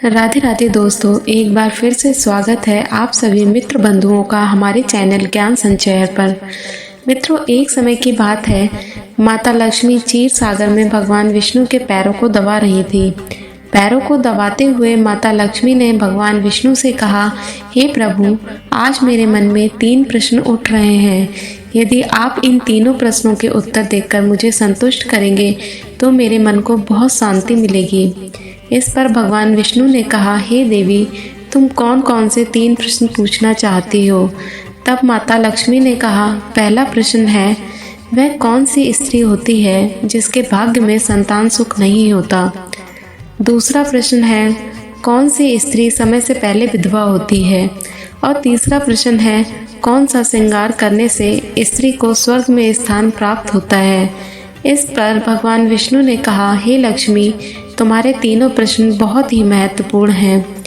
राधे राधे दोस्तों, एक बार फिर से स्वागत है आप सभी मित्र बंधुओं का हमारे चैनल ज्ञान संचय पर। मित्रों, एक समय की बात है, माता लक्ष्मी क्षीर सागर में भगवान विष्णु के पैरों को दबा रही थी। पैरों को दबाते हुए माता लक्ष्मी ने भगवान विष्णु से कहा, हे प्रभु, आज मेरे मन में 3 प्रश्न उठ रहे हैं। यदि आप इन तीनों प्रश्नों के उत्तर देकर मुझे संतुष्ट करेंगे तो मेरे मन को बहुत शांति मिलेगी। इस पर भगवान विष्णु ने कहा, हे देवी, तुम कौन कौन से 3 प्रश्न पूछना चाहती हो? तब माता लक्ष्मी ने कहा, पहला प्रश्न है, वह कौन सी स्त्री होती है जिसके भाग्य में संतान सुख नहीं होता? दूसरा प्रश्न है, कौन सी स्त्री समय से पहले विधवा होती है? और तीसरा प्रश्न है, कौन सा श्रृंगार करने से स्त्री को स्वर्ग में स्थान प्राप्त होता है? इस पर भगवान विष्णु ने कहा, हे लक्ष्मी, तुम्हारे तीनों प्रश्न बहुत ही महत्वपूर्ण हैं।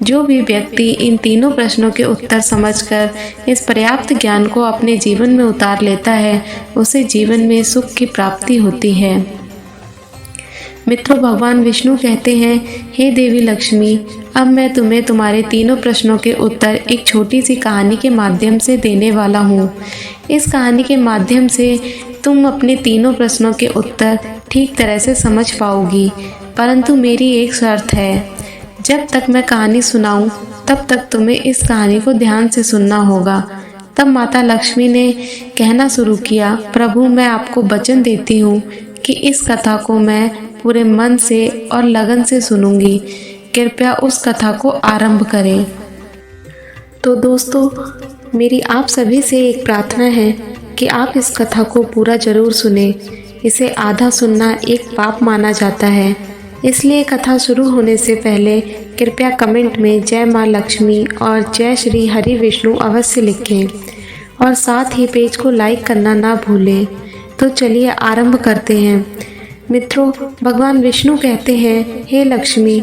जो भी व्यक्ति इन तीनों प्रश्नों के उत्तर समझकर इस पर्याप्त ज्ञान को अपने जीवन में उतार लेता है, उसे जीवन में सुख की प्राप्ति होती है। मित्रों, भगवान विष्णु कहते हैं, हे देवी लक्ष्मी, अब मैं तुम्हें तुम्हारे तीनों प्रश्नों के उत्तर एक छोटी सी कहानी के माध्यम से देने वाला हूँ। इस कहानी के माध्यम से तुम अपने तीनों प्रश्नों के उत्तर ठीक तरह से समझ पाओगी, परंतु मेरी एक शर्त है, जब तक मैं कहानी सुनाऊं तब तक तुम्हें इस कहानी को ध्यान से सुनना होगा। तब माता लक्ष्मी ने कहना शुरू किया, प्रभु, मैं आपको वचन देती हूँ कि इस कथा को मैं पूरे मन से और लगन से सुनूंगी। कृपया उस कथा को आरंभ करें। तो दोस्तों, मेरी आप सभी से एक प्रार्थना है कि आप इस कथा को पूरा जरूर सुने। इसे आधा सुनना एक पाप माना जाता है, इसलिए कथा शुरू होने से पहले कृपया कमेंट में जय माँ लक्ष्मी और जय श्री हरि विष्णु अवश्य लिखें और साथ ही पेज को लाइक करना ना भूलें। तो चलिए आरंभ करते हैं। मित्रों, भगवान विष्णु कहते हैं, हे लक्ष्मी,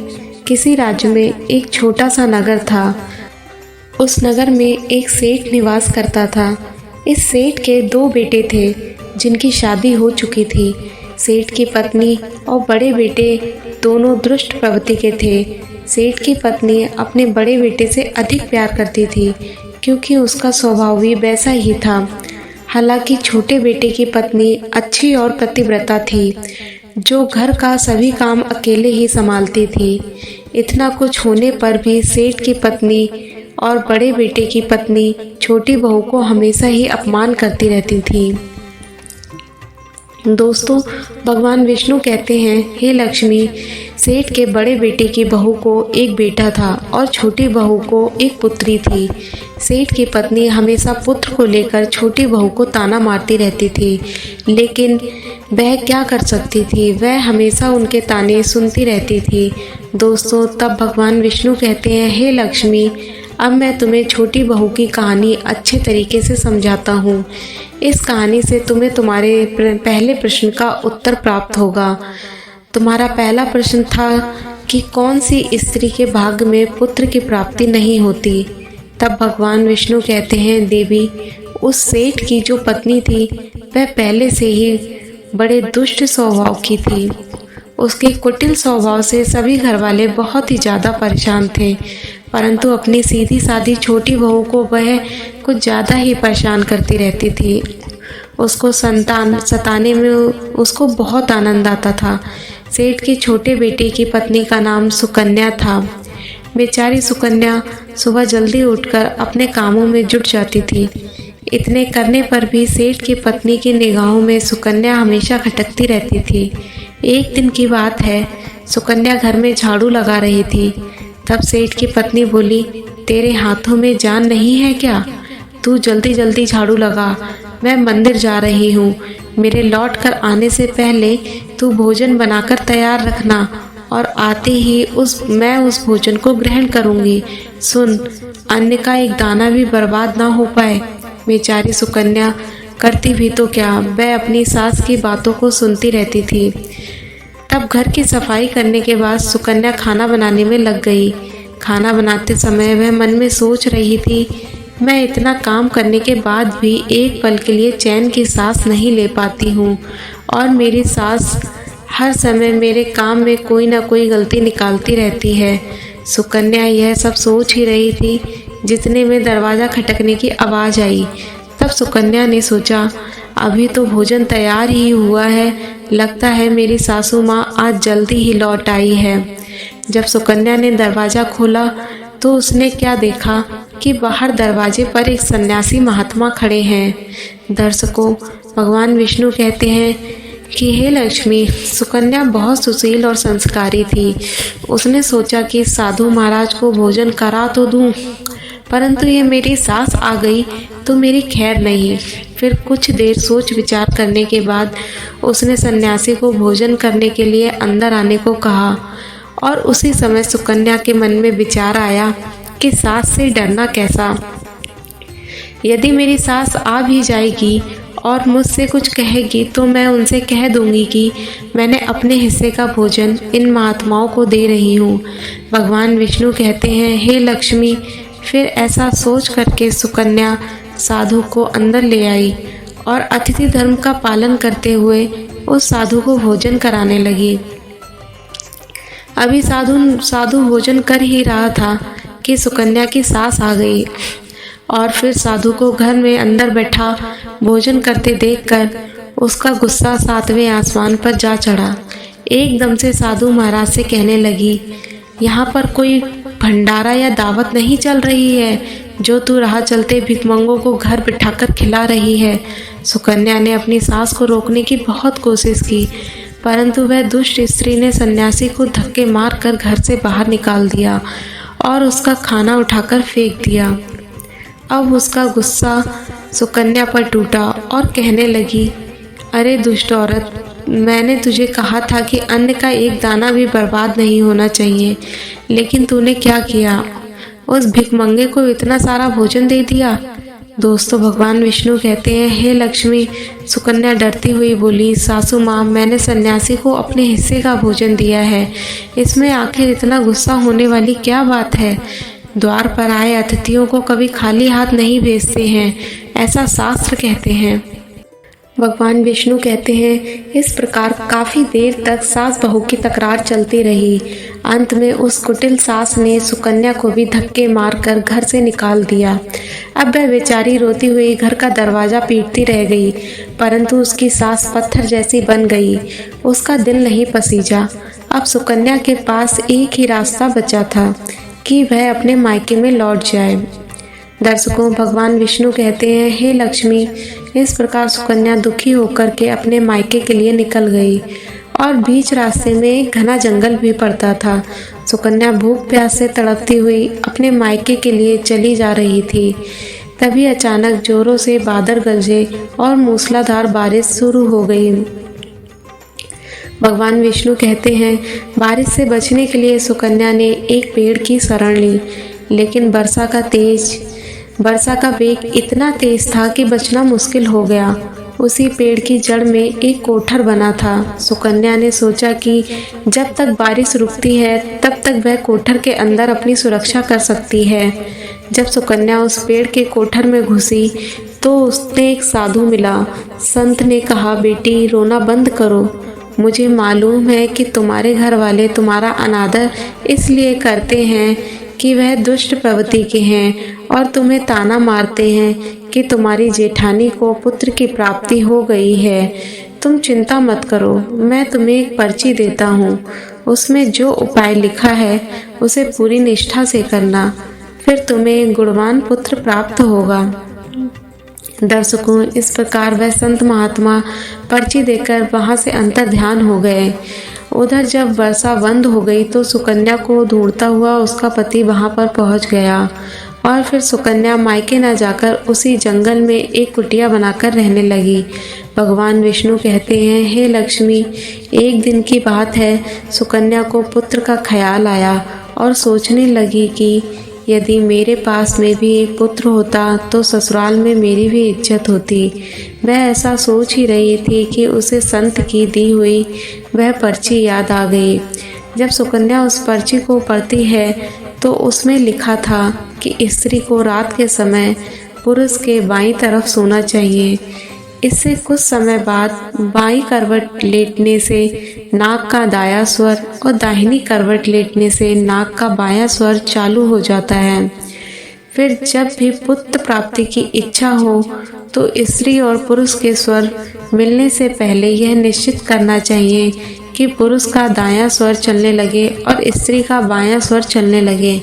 किसी राज्य में एक छोटा सा नगर था। उस नगर में एक सेठ निवास करता था। इस सेठ के 2 बेटे थे जिनकी शादी हो चुकी थी। सेठ की पत्नी और बड़े बेटे दोनों दुष्ट प्रवृत्ति के थे। सेठ की पत्नी अपने बड़े बेटे से अधिक प्यार करती थी क्योंकि उसका स्वभाव भी वैसा ही था। हालांकि छोटे बेटे की पत्नी अच्छी और पतिव्रता थी, जो घर का सभी काम अकेले ही संभालती थी। इतना कुछ होने पर भी सेठ की पत्नी और बड़े बेटे की पत्नी छोटी बहू को हमेशा ही अपमान करती रहती थी। दोस्तों, भगवान विष्णु कहते हैं, हे लक्ष्मी, सेठ के बड़े बेटे की बहू को एक बेटा था और छोटी बहू को एक पुत्री थी। सेठ की पत्नी हमेशा पुत्र को लेकर छोटी बहू को ताना मारती रहती थी, लेकिन वह क्या कर सकती थी, वह हमेशा उनके ताने सुनती रहती थी। दोस्तों, तब भगवान विष्णु कहते हैं, हे लक्ष्मी, अब मैं तुम्हें छोटी बहू की कहानी अच्छे तरीके से समझाता हूँ। इस कहानी से तुम्हें तुम्हारे पहले प्रश्न का उत्तर प्राप्त होगा। तुम्हारा पहला प्रश्न था कि कौन सी स्त्री के भाग्य में पुत्र की प्राप्ति नहीं होती। तब भगवान विष्णु कहते हैं, देवी, उस सेठ की जो पत्नी थी वह पहले से ही बड़े दुष्ट स्वभाव की थी। उसके कुटिल स्वभाव से सभी घरवाले बहुत ही ज़्यादा परेशान थे, परंतु अपनी सीधी सादी छोटी बहू को वह कुछ ज़्यादा ही परेशान करती रहती थी। उसको संतान सताने में उसको बहुत आनंद आता था। सेठ के छोटे बेटे की पत्नी का नाम सुकन्या था। बेचारी सुकन्या सुबह जल्दी उठकर अपने कामों में जुट जाती थी। इतने करने पर भी सेठ की पत्नी की निगाहों में सुकन्या हमेशा खटकती रहती थी। एक दिन की बात है, सुकन्या घर में झाड़ू लगा रही थी। तब सेठ की पत्नी बोली, तेरे हाथों में जान नहीं है क्या? तू जल्दी जल्दी झाड़ू लगा, मैं मंदिर जा रही हूँ। मेरे लौट कर आने से पहले तू भोजन बनाकर तैयार रखना और आते ही मैं उस भोजन को ग्रहण करूँगी। सुन, अन्न का एक दाना भी बर्बाद ना हो पाए। बेचारी सुकन्या करती भी तो क्या, वह अपनी सास की बातों को सुनती रहती थी। तब घर की सफाई करने के बाद सुकन्या खाना बनाने में लग गई। खाना बनाते समय वह मन में सोच रही थी, मैं इतना काम करने के बाद भी एक पल के लिए चैन की सांस नहीं ले पाती हूँ और मेरी सास हर समय मेरे काम में कोई ना कोई गलती निकालती रहती है। सुकन्या यह सब सोच ही रही थी, जितने में दरवाज़ा खटकने की आवाज़ आई। तब सुकन्या ने सोचा, अभी तो भोजन तैयार ही हुआ है, लगता है मेरी सासू माँ आज जल्दी ही लौट आई है। जब सुकन्या ने दरवाज़ा खोला तो उसने क्या देखा कि बाहर दरवाजे पर एक सन्यासी महात्मा खड़े हैं। दर्शकों, भगवान विष्णु कहते हैं कि हे लक्ष्मी, सुकन्या बहुत सुशील और संस्कारी थी। उसने सोचा कि साधु महाराज को भोजन करा तो दूं, परंतु ये मेरी सास आ गई तो मेरी खैर नहीं। फिर कुछ देर सोच विचार करने के बाद उसने सन्यासी को भोजन करने के लिए अंदर आने को कहा। और उसी समय सुकन्या के मन में विचार आया कि सास से डरना कैसा। यदि मेरी सास आ भी जाएगी और मुझसे कुछ कहेगी तो मैं उनसे कह दूंगी कि मैंने अपने हिस्से का भोजन इन महात्माओं को दे रही हूँ। भगवान विष्णु कहते हैं, हे लक्ष्मी। फिर ऐसा सोच करके सुकन्या साधु को अंदर ले आई और अतिथि धर्म का पालन करते हुए उस साधु को भोजन कराने लगी। अभी साधु भोजन कर ही रहा था कि सुकन्या की सास आ गई और फिर साधु को घर में अंदर बैठा भोजन करते देखकर उसका गुस्सा 7वें आसमान पर जा चढ़ा। एकदम से साधु महाराज से कहने लगी, यहाँ पर कोई भंडारा या दावत नहीं चल रही है जो तू राह चलते भिखमंगों को घर बिठाकर खिला रही है। सुकन्या ने अपनी सास को रोकने की बहुत कोशिश की, परंतु वह दुष्ट स्त्री ने सन्यासी को धक्के मार कर घर से बाहर निकाल दिया और उसका खाना उठाकर फेंक दिया। अब उसका गुस्सा सुकन्या पर टूटा और कहने लगी, अरे दुष्ट औरत, मैंने तुझे कहा था कि अन्न का एक दाना भी बर्बाद नहीं होना चाहिए, लेकिन तूने क्या किया, उस भिखमंगे को इतना सारा भोजन दे दिया। दोस्तों, भगवान विष्णु कहते हैं, हे लक्ष्मी। सुकन्या डरती हुई बोली, सासू माँ, मैंने सन्यासी को अपने हिस्से का भोजन दिया है, इसमें आखिर इतना गुस्सा होने वाली क्या बात है। द्वार पर आए अतिथियों को कभी खाली हाथ नहीं भेजते हैं, ऐसा शास्त्र कहते हैं। भगवान विष्णु कहते हैं, इस प्रकार काफ़ी देर तक सास बहू की तकरार चलती रही। अंत में उस कुटिल सास ने सुकन्या को भी धक्के मारकर घर से निकाल दिया। अब वह बेचारी रोती हुई घर का दरवाज़ा पीटती रह गई, परंतु उसकी सास पत्थर जैसी बन गई। उसका दिल नहीं पसीजा। अब सुकन्या के पास एक ही रास्ता बचा था कि वह अपने मायके में लौट जाए। दर्शकों, भगवान विष्णु कहते हैं, हे लक्ष्मी। इस प्रकार सुकन्या दुखी होकर के अपने मायके के लिए निकल गई और बीच रास्ते में एक घना जंगल भी पड़ता था। सुकन्या भूख प्यास से तड़पती हुई अपने मायके के लिए चली जा रही थी। तभी अचानक जोरों से बादल गरजे और मूसलाधार बारिश शुरू हो गई। भगवान विष्णु कहते हैं, बारिश से बचने के लिए सुकन्या ने एक पेड़ की शरण ली, लेकिन वर्षा का वेग इतना तेज था कि बचना मुश्किल हो गया। उसी पेड़ की जड़ में एक कोठर बना था। सुकन्या ने सोचा कि जब तक बारिश रुकती है तब तक वह कोठर के अंदर अपनी सुरक्षा कर सकती है। जब सुकन्या उस पेड़ के कोठर में घुसी तो उसने एक साधु मिला। संत ने कहा, बेटी, रोना बंद करो। मुझे मालूम है कि तुम्हारे घर वाले तुम्हारा अनादर इसलिए करते हैं कि वह दुष्ट प्रवृत्ति के हैं और तुम्हें ताना मारते हैं कि तुम्हारी जेठानी को पुत्र की प्राप्ति हो गई है। तुम चिंता मत करो, मैं तुम्हें एक पर्ची देता हूँ, उसमें जो उपाय लिखा है उसे पूरी निष्ठा से करना, फिर तुम्हें एक गुणवान पुत्र प्राप्त होगा। दर्शकों, इस प्रकार वह संत महात्मा पर्ची देकर वहाँ से अंतर्ध्यान हो गए। उधर जब वर्षा बंद हो गई तो सुकन्या को ढूंढता हुआ उसका पति वहां पर पहुंच गया और फिर सुकन्या मायके न जाकर उसी जंगल में एक कुटिया बनाकर रहने लगी। भगवान विष्णु कहते हैं, हे लक्ष्मी। एक दिन की बात है, सुकन्या को पुत्र का ख्याल आया और सोचने लगी कि यदि मेरे पास में भी एक पुत्र होता तो ससुराल में मेरी भी इज्जत होती। वह ऐसा सोच ही रही थी कि उसे संत की दी हुई वह पर्ची याद आ गई। जब सुकन्या उस पर्ची को पढ़ती है तो उसमें लिखा था कि स्त्री को रात के समय पुरुष के बाईं तरफ सोना चाहिए। इससे कुछ समय बाद बाईं करवट लेटने से नाक का दायां स्वर और दाहिनी करवट लेटने से नाक का बायां स्वर चालू हो जाता है। फिर जब भी पुत्र प्राप्ति की इच्छा हो तो स्त्री और पुरुष के स्वर मिलने से पहले यह निश्चित करना चाहिए कि पुरुष का दायां स्वर चलने लगे और स्त्री का बायां स्वर चलने लगे।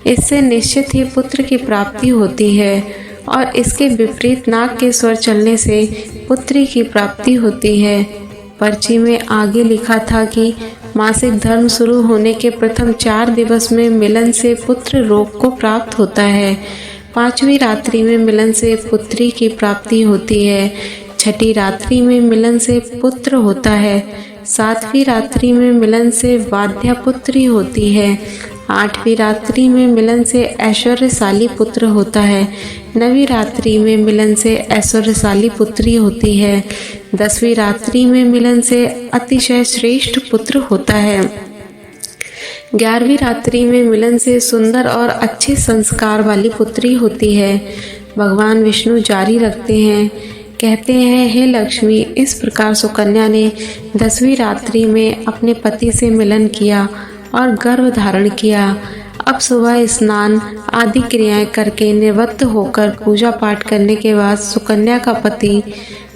इससे निश्चित ही पुत्र की प्राप्ति होती है और इसके विपरीत नाक के स्वर चलने से पुत्री की प्राप्ति होती है। पर्ची में आगे लिखा था कि मासिक धर्म शुरू होने के प्रथम 4 दिवस में मिलन से पुत्र रोग को प्राप्त होता है। 5वीं रात्रि में मिलन से पुत्री की प्राप्ति होती है। 6ठी रात्रि में मिलन से पुत्र होता है। 7वीं रात्रि में मिलन से वाध्या पुत्री होती है। 8वीं रात्रि में मिलन से ऐश्वर्यशाली पुत्र होता है। 9वीं रात्रि में मिलन से ऐश्वर्यशाली पुत्री होती है। 10वीं रात्रि में मिलन से अतिशय श्रेष्ठ पुत्र होता है। 11वीं रात्रि में मिलन से सुंदर और अच्छे संस्कार वाली पुत्री होती है। भगवान विष्णु जारी रखते हैं, कहते हैं, हे लक्ष्मी, इस प्रकार सुकन्या ने 10वीं रात्रि में अपने पति से मिलन किया और गर्भ धारण किया। अब सुबह स्नान आदि क्रियाएं करके निवृत्त होकर पूजा पाठ करने के बाद सुकन्या का पति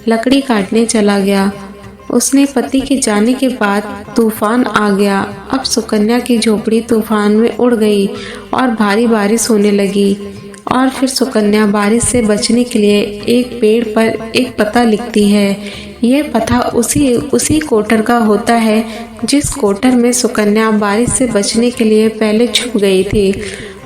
लकड़ी काटने चला गया। उसने पति के जाने के बाद तूफान आ गया। अब सुकन्या की झोपड़ी तूफान में उड़ गई और भारी बारिश होने लगी और फिर सुकन्या बारिश से बचने के लिए एक पेड़ पर एक पता लिखती है। यह पता उसी कोटर का होता है जिस कोटर में सुकन्या बारिश से बचने के लिए पहले छुप गई थी।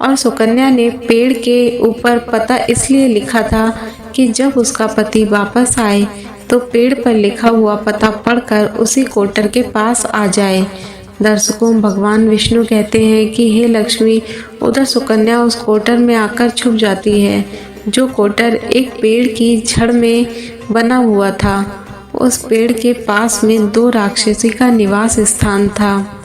और सुकन्या ने पेड़ के ऊपर पता इसलिए लिखा था कि जब उसका पति वापस आए तो पेड़ पर लिखा हुआ पता पढ़कर उसी कोटर के पास आ जाए। दर्शकों, भगवान विष्णु कहते हैं कि हे लक्ष्मी, उधर सुकन्या उस कोटर में आकर छुप जाती है जो कोटर एक पेड़ की जड़ में बना हुआ था। उस पेड़ के पास में 2 राक्षसी का निवास स्थान था।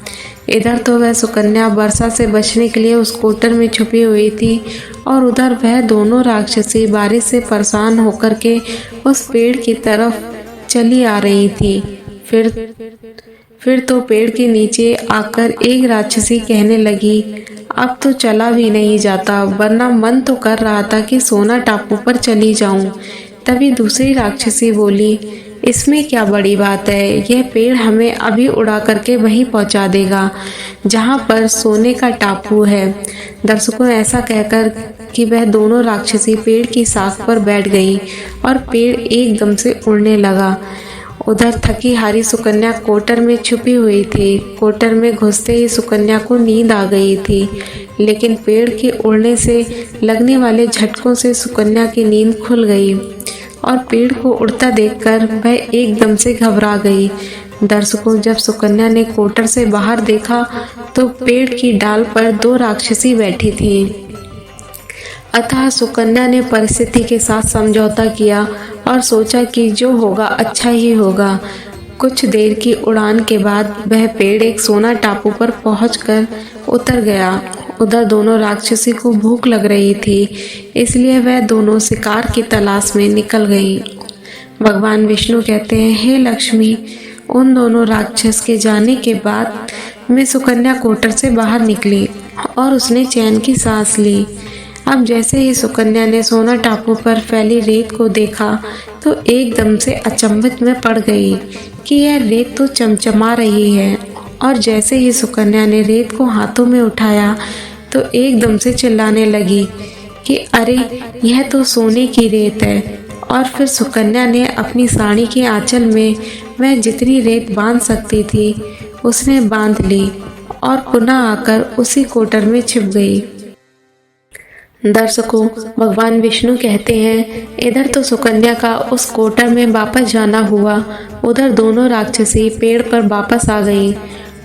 इधर तो वह सुकन्या वर्षा से बचने के लिए उस कोटर में छुपी हुई थी और उधर वह दोनों राक्षसी बारिश से परेशान होकर के उस पेड़ की तरफ चली आ रही थी। फिर तो पेड़ के नीचे आकर एक राक्षसी कहने लगी, अब तो चला भी नहीं जाता, वरना मन तो कर रहा था कि सोना टापू पर चली जाऊं। तभी दूसरी राक्षसी बोली, इसमें क्या बड़ी बात है, यह पेड़ हमें अभी उड़ा करके वहीं पहुंचा देगा जहां पर सोने का टापू है। दर्शकों, ऐसा कहकर कि वह दोनों राक्षसी पेड़ की शाख पर बैठ गई और पेड़ एकदम से उड़ने लगा। उधर थकी हारी सुकन्या कोटर में छुपी हुई थी। कोटर में घुसते ही सुकन्या को नींद आ गई थी, लेकिन पेड़ के उड़ने से लगने वाले झटकों से सुकन्या की नींद खुल गई और पेड़ को उड़ता देखकर वह एकदम से घबरा गई। दर्शकों, जब सुकन्या ने कोटर से बाहर देखा तो पेड़ की डाल पर 2 राक्षसी बैठी थी। अतः सुकन्या ने परिस्थिति के साथ समझौता किया और सोचा कि जो होगा अच्छा ही होगा। कुछ देर की उड़ान के बाद वह पेड़ एक सोना टापू पर पहुंचकर उतर गया। उधर दोनों राक्षसी को भूख लग रही थी, इसलिए वह दोनों शिकार की तलाश में निकल गईं। भगवान विष्णु कहते हैं, हे लक्ष्मी, उन दोनों राक्षस के जाने के बाद मैं सुकन्या कोटर से बाहर निकली और उसने चैन की सांस ली। अब जैसे ही सुकन्या ने सोना टापू पर फैली रेत को देखा तो एकदम से अचंभित में पड़ गई कि यह रेत तो चमचमा रही है। और जैसे ही सुकन्या ने रेत को हाथों में उठाया तो एकदम से चिल्लाने लगी कि अरे, यह तो सोने की रेत है। और फिर सुकन्या ने अपनी साड़ी के आंचल में वह जितनी रेत बांध सकती थी उसने बांध ली और पुनः आकर उसी कोटर में छिप गई। दर्शकों, भगवान विष्णु कहते हैं, इधर तो सुकन्या का उस कोटर में वापस जाना हुआ, उधर दोनों राक्षसी पेड़ पर वापस आ गई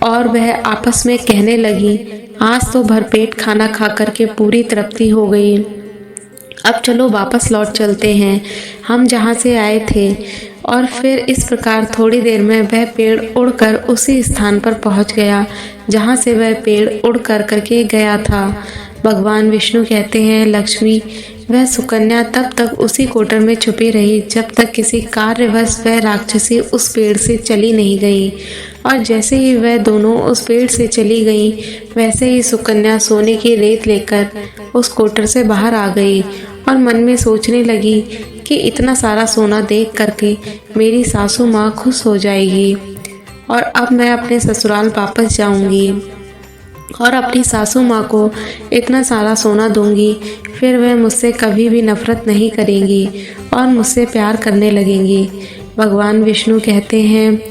और वह आपस में कहने लगी, आज तो भरपेट खाना खा करके पूरी तृप्ति हो गई। अब चलो वापस लौट चलते हैं हम जहाँ से आए थे। और फिर इस प्रकार थोड़ी देर में वह पेड़ उड़कर उसी स्थान पर पहुँच गया जहाँ से वह पेड़ उड़ कर करके गया था। भगवान विष्णु कहते हैं, लक्ष्मी, वह सुकन्या तब तक उसी कोटर में छुपी रही जब तक किसी कार्यवश वह राक्षसी उस पेड़ से चली नहीं गई। और जैसे ही वह दोनों उस पेड़ से चली गईं, वैसे ही सुकन्या सोने की रेत लेकर उस कोटर से बाहर आ गई और मन में सोचने लगी कि इतना सारा सोना देख करके मेरी सासू माँ खुश हो जाएगी और अब मैं अपने ससुराल वापस जाऊंगी और अपनी सासू माँ को इतना सारा सोना दूंगी। फिर वह मुझसे कभी भी नफरत नहीं करेंगी और मुझसे प्यार करने लगेंगी। भगवान विष्णु कहते हैं,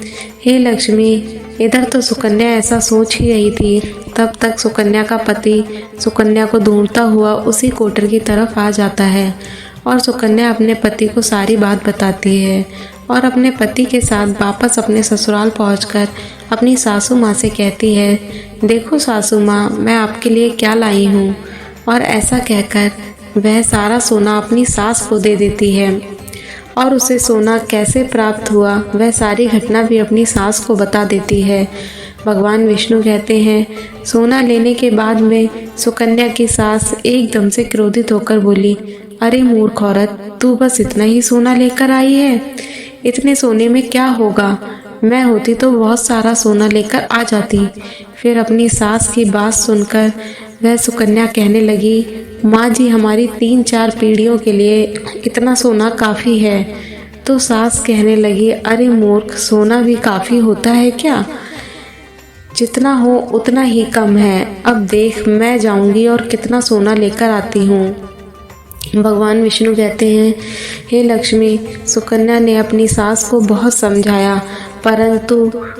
हे लक्ष्मी, इधर तो सुकन्या ऐसा सोच ही रही थी, तब तक सुकन्या का पति सुकन्या को ढूंढता हुआ उसी कोटर की तरफ आ जाता है और सुकन्या अपने पति को सारी बात बताती है और अपने पति के साथ वापस अपने ससुराल पहुंचकर अपनी सासू माँ से कहती है, देखो सासू माँ, मैं आपके लिए क्या लाई हूँ। और ऐसा कहकर वह सारा सोना अपनी सास को दे देती है और उसे सोना कैसे प्राप्त हुआ वह सारी घटना भी अपनी सास को बता देती है। भगवान विष्णु कहते हैं, सोना लेने के बाद में सुकन्या की सास एकदम से क्रोधित होकर बोली, अरे मूर्ख औरत, तू बस इतना ही सोना लेकर आई है? इतने सोने में क्या होगा? मैं होती तो बहुत सारा सोना लेकर आ जाती। फिर अपनी सास की बात सुनकर वह सुकन्या कहने लगी, माँ जी, हमारी 3-4 पीढ़ियों के लिए इतना सोना काफ़ी है। तो सास कहने लगी, अरे मूर्ख, सोना भी काफ़ी होता है क्या? जितना हो उतना ही कम है। अब देख, मैं जाऊंगी और कितना सोना लेकर आती हूँ। भगवान विष्णु कहते हैं, हे लक्ष्मी, सुकन्या ने अपनी सास को बहुत समझाया, परंतु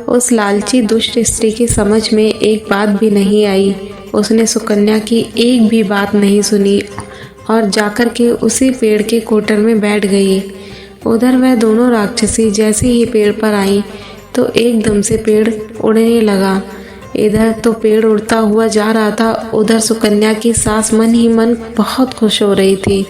उस लालची दुष्ट स्त्री की समझ में एक बात भी नहीं आई। उसने सुकन्या की एक भी बात नहीं सुनी और जाकर के उसी पेड़ के कोटर में बैठ गई। उधर वह दोनों राक्षसी जैसे ही पेड़ पर आई तो एकदम से पेड़ उड़ने लगा। इधर तो पेड़ उड़ता हुआ जा रहा था, उधर सुकन्या की सास मन ही मन बहुत खुश हो रही थी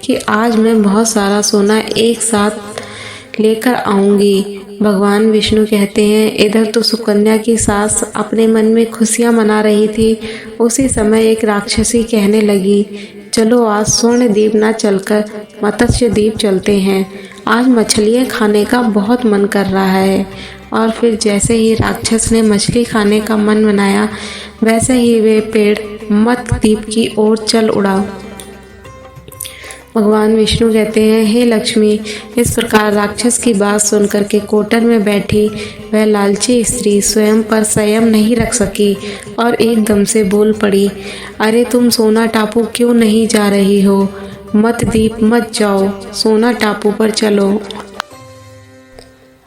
कि आज मैं बहुत सारा सोना एक साथ लेकर आऊंगी। भगवान विष्णु कहते हैं, इधर तो सुकन्या की सास अपने मन में खुशियां मना रही थी। उसी समय एक राक्षसी कहने लगी, चलो आज स्वर्ण द्वीप ना चलकर मत्स्य द्वीप चलते हैं। आज मछलियाँ खाने का बहुत मन कर रहा है। और फिर जैसे ही राक्षस ने मछली खाने का मन बनाया, वैसे ही वे पेड़ मत्स्य द्वीप की ओर चल उड़ा। भगवान विष्णु कहते हैं, हे लक्ष्मी, इस प्रकार राक्षस की बात सुनकर के कोटर में बैठी वह लालची स्त्री स्वयं पर संयम नहीं रख सकी और एकदम से बोल पड़ी, अरे तुम सोना टापू क्यों नहीं जा रही हो? मत्स्य द्वीप मत जाओ, सोना टापू पर चलो।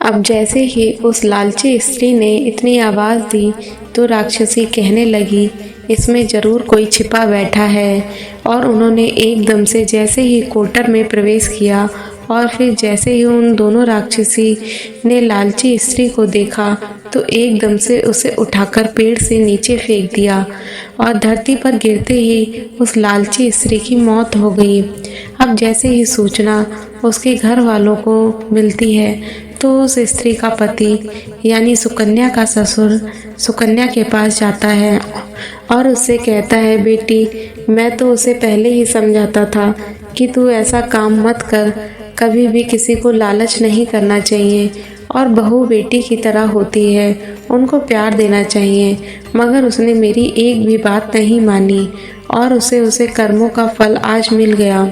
अब जैसे ही उस लालची स्त्री ने इतनी आवाज़ दी तो राक्षसी कहने लगी, इसमें ज़रूर कोई छिपा बैठा है। और उन्होंने एकदम से जैसे ही कोटर में प्रवेश किया और फिर जैसे ही उन दोनों राक्षसी ने लालची स्त्री को देखा तो एकदम से उसे उठाकर पेड़ से नीचे फेंक दिया और धरती पर गिरते ही उस लालची स्त्री की मौत हो गई। अब जैसे ही सूचना उसके घर वालों को मिलती है तो उस स्त्री का पति यानी सुकन्या का ससुर सुकन्या के पास जाता है और उससे कहता है, बेटी, मैं तो उसे पहले ही समझाता था कि तू ऐसा काम मत कर। कभी भी किसी को लालच नहीं करना चाहिए और बहू बेटी की तरह होती है, उनको प्यार देना चाहिए। मगर उसने मेरी एक भी बात नहीं मानी और उसे कर्मों का फल आज मिल गया।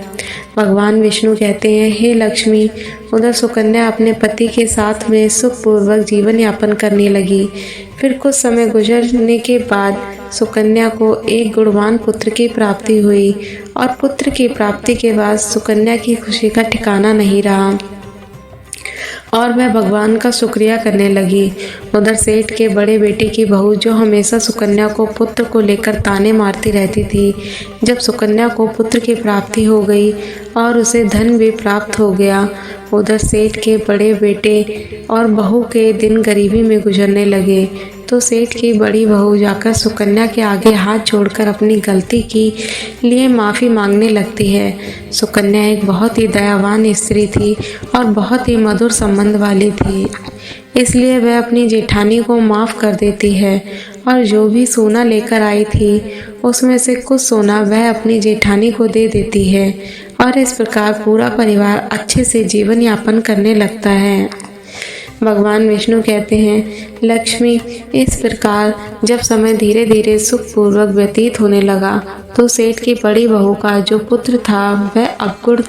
भगवान विष्णु कहते हैं, हे लक्ष्मी, उधर सुकन्या अपने पति के साथ में सुखपूर्वक जीवन यापन करने लगी। फिर कुछ समय गुजरने के बाद सुकन्या को एक गुणवान पुत्र की प्राप्ति हुई और पुत्र की प्राप्ति के बाद सुकन्या की खुशी का ठिकाना नहीं रहा और वह भगवान का शुक्रिया करने लगी। उधर सेठ के बड़े बेटे की बहू, जो हमेशा सुकन्या को पुत्र को लेकर ताने मारती रहती थी, जब सुकन्या को पुत्र की प्राप्ति हो गई और उसे धन भी प्राप्त हो गया, उधर सेठ के बड़े बेटे और बहू के दिन गरीबी में गुजरने लगे। तो सेठ की बड़ी बहू जाकर सुकन्या के आगे हाथ जोड़कर अपनी गलती की लिए माफ़ी मांगने लगती है। सुकन्या एक बहुत ही दयावान स्त्री थी और बहुत ही मधुर संबंध वाली थी, इसलिए वह अपनी जेठानी को माफ़ कर देती है और जो भी सोना लेकर आई थी उसमें से कुछ सोना वह अपनी जेठानी को दे देती है और इस प्रकार पूरा परिवार अच्छे से जीवन यापन करने लगता है। भगवान विष्णु कहते हैं, लक्ष्मी, इस प्रकार जब समय धीरे धीरे सुखपूर्वक व्यतीत होने लगा तो सेठ की बड़ी बहू का जो पुत्र था वह अवगुण,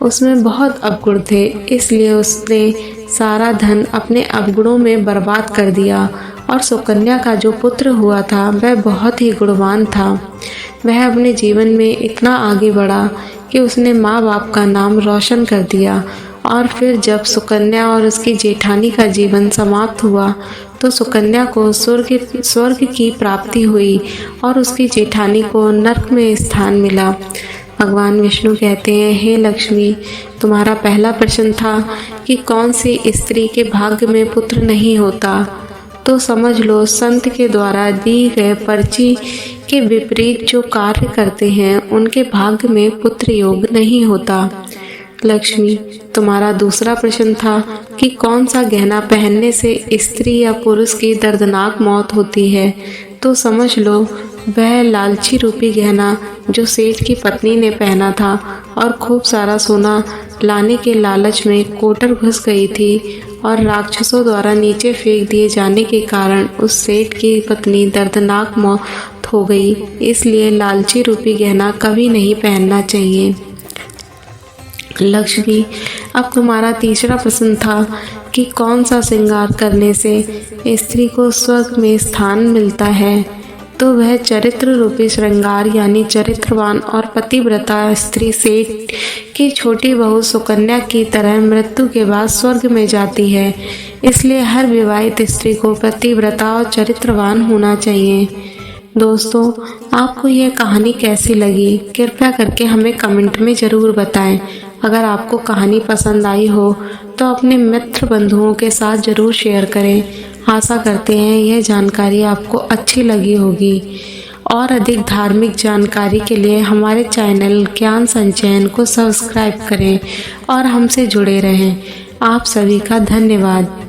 उसमें बहुत अवगुण थे, इसलिए उसने सारा धन अपने अवगुणों में बर्बाद कर दिया। और सुकन्या का जो पुत्र हुआ था वह बहुत ही गुणवान था। वह अपने जीवन में इतना आगे बढ़ा कि उसने माँ बाप का नाम रोशन कर दिया। और फिर जब सुकन्या और उसकी जेठानी का जीवन समाप्त हुआ तो सुकन्या को स्वर्ग की प्राप्ति हुई और उसकी जेठानी को नरक में स्थान मिला। भगवान विष्णु कहते हैं, हे लक्ष्मी, तुम्हारा पहला प्रश्न था कि कौन सी स्त्री के भाग्य में पुत्र नहीं होता, तो समझ लो संत के द्वारा दी गए पर्ची के विपरीत जो कार्य करते हैं उनके भाग्य में पुत्र योग नहीं होता। लक्ष्मी, तुम्हारा दूसरा प्रश्न था कि कौन सा गहना पहनने से स्त्री या पुरुष की दर्दनाक मौत होती है, तो समझ लो वह लालची रूपी गहना जो सेठ की पत्नी ने पहना था और खूब सारा सोना लाने के लालच में कोटर घुस गई थी और राक्षसों द्वारा नीचे फेंक दिए जाने के कारण उस सेठ की पत्नी दर्दनाक मौत हो गई। इसलिए लालची रूपी गहना कभी नहीं पहनना चाहिए। लक्ष्मी, अब तुम्हारा तीसरा प्रश्न था कि कौन सा श्रृंगार करने से स्त्री को स्वर्ग में स्थान मिलता है, तो वह चरित्र रूपी श्रृंगार यानी चरित्रवान और पतिव्रता स्त्री सेठ की छोटी बहू सुकन्या की तरह मृत्यु के बाद स्वर्ग में जाती है। इसलिए हर विवाहित स्त्री को पतिव्रता और चरित्रवान होना चाहिए। दोस्तों, आपको यह कहानी कैसी लगी कृपया करके हमें कमेंट में ज़रूर बताएं। अगर आपको कहानी पसंद आई हो तो अपने मित्र बंधुओं के साथ ज़रूर शेयर करें। आशा करते हैं यह जानकारी आपको अच्छी लगी होगी और अधिक धार्मिक जानकारी के लिए हमारे चैनल ज्ञान संचयन को सब्सक्राइब करें और हमसे जुड़े रहें। आप सभी का धन्यवाद।